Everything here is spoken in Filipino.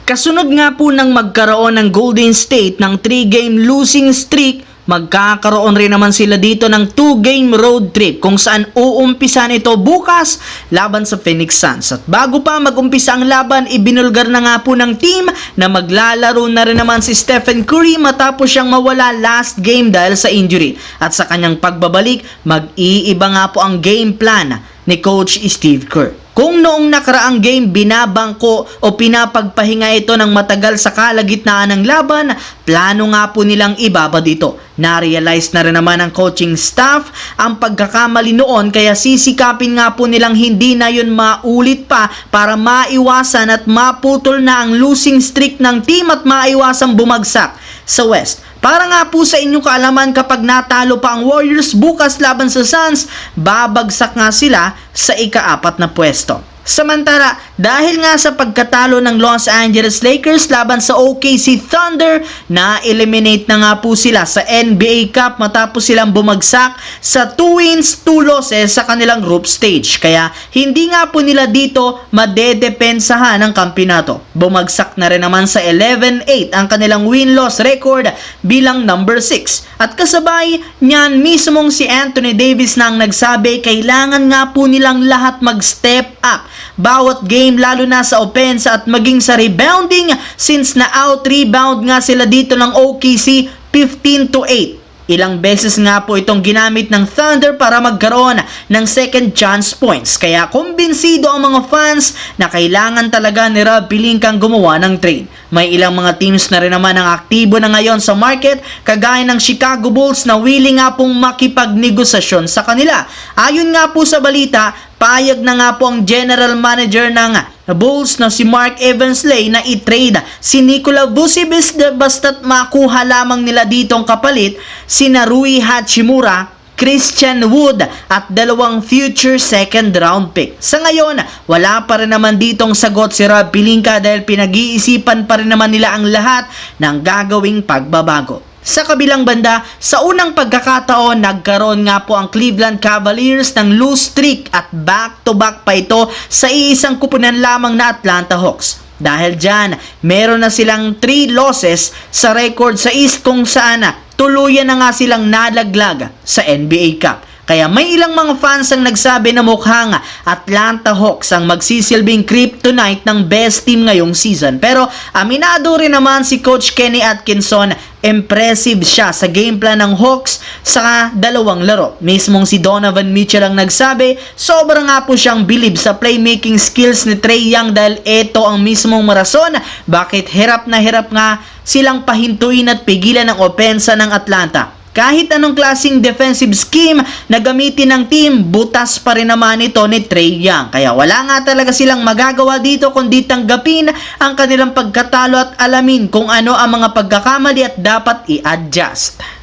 Kasunod nga po ng magkaroon ng Golden State ng 3-game losing streak, magkakaroon rin naman sila dito ng 2-game road trip kung saan uumpisan ito bukas laban sa Phoenix Suns. At bago pa mag-umpisa ang laban, ibinulgar na nga po ng team na maglalaro na rin naman si Stephen Curry matapos siyang mawala last game dahil sa injury. At sa kanyang pagbabalik, mag-iiba nga po ang game plan ni Coach Steve Kerr. Kung noong nakaraang game binabangko o pinapagpahinga ito ng matagal sa kalagitnaan ng laban, plano nga po nilang ibaba dito. Na-realize na rin naman ng coaching staff ang pagkakamali noon kaya sisikapin nga po nilang hindi na yun maulit pa para maiwasan at maputol na ang losing streak ng team at maiwasang bumagsak sa West. Para nga po sa inyong kaalaman, kapag natalo pa ang Warriors bukas laban sa Suns, babagsak nga sila sa ika-4 na pwesto. Samantala, dahil nga sa pagkatalo ng Los Angeles Lakers laban sa OKC Thunder, na-eliminate na nga po sila sa NBA Cup matapos silang bumagsak sa 2 wins, 2 losses sa kanilang group stage. Kaya hindi nga po nila dito madedepensahan ang kampyonato. Bumagsak na rin naman sa 11-8 ang kanilang win-loss record bilang number 6. At kasabay niyan mismong si Anthony Davis na ang nagsabi kailangan nga po nilang lahat mag-step up bawat game lalo na sa opensa at maging sa rebounding since na out-rebound nga sila dito ng OKC 15-8. Ilang beses nga po itong ginamit ng Thunder para magkaroon ng second chance points. Kaya kumbinsido ang mga fans na kailangan talaga ni Rob Pelinka gumawa ng trade. May ilang mga teams na rin naman ang aktibo na ngayon sa market kagaya ng Chicago Bulls na willing nga pong makipagnegosasyon sa kanila. Ayon nga po sa balita, payag na nga po ang general manager ng Bulls na si Mark Evansley na i-trade si Nikola Vucevic basta't makuha lamang nila ditong kapalit si Rui Hachimura, Christian Wood at 2 future second round pick. Sa ngayon, wala pa rin naman ditong sagot si Rob Pelinka dahil pinag-iisipan pa rin naman nila ang lahat ng gagawing pagbabago. Sa kabilang banda, sa unang pagkakataon, nagkaroon nga po ang Cleveland Cavaliers ng lose streak at back-to-back pa ito sa iisang kupunan lamang na Atlanta Hawks. Dahil dyan, meron na silang 3 losses sa record sa East kung saan tuluyan na nga silang nalaglag sa NBA Cup. Kaya may ilang mga fans ang nagsabi na mukhang Atlanta Hawks ang magsisilbing kryptonite ng best team ngayong season. Pero aminado rin naman si Coach Kenny Atkinson, impressive siya sa game plan ng Hawks sa 2 laro. Mismong si Donovan Mitchell ang nagsabi, sobrang nga po siyang bilib sa playmaking skills ni Trae Young dahil ito ang mismong rason bakit hirap na hirap nga silang pahintuin at pigilan ang opensa ng Atlanta. Kahit anong klaseng defensive scheme na gamitin ng team, butas pa rin naman ito ni Trae Young. Kaya wala nga talaga silang magagawa dito kundi tanggapin ang kanilang pagkatalo at alamin kung ano ang mga pagkakamali at dapat i-adjust.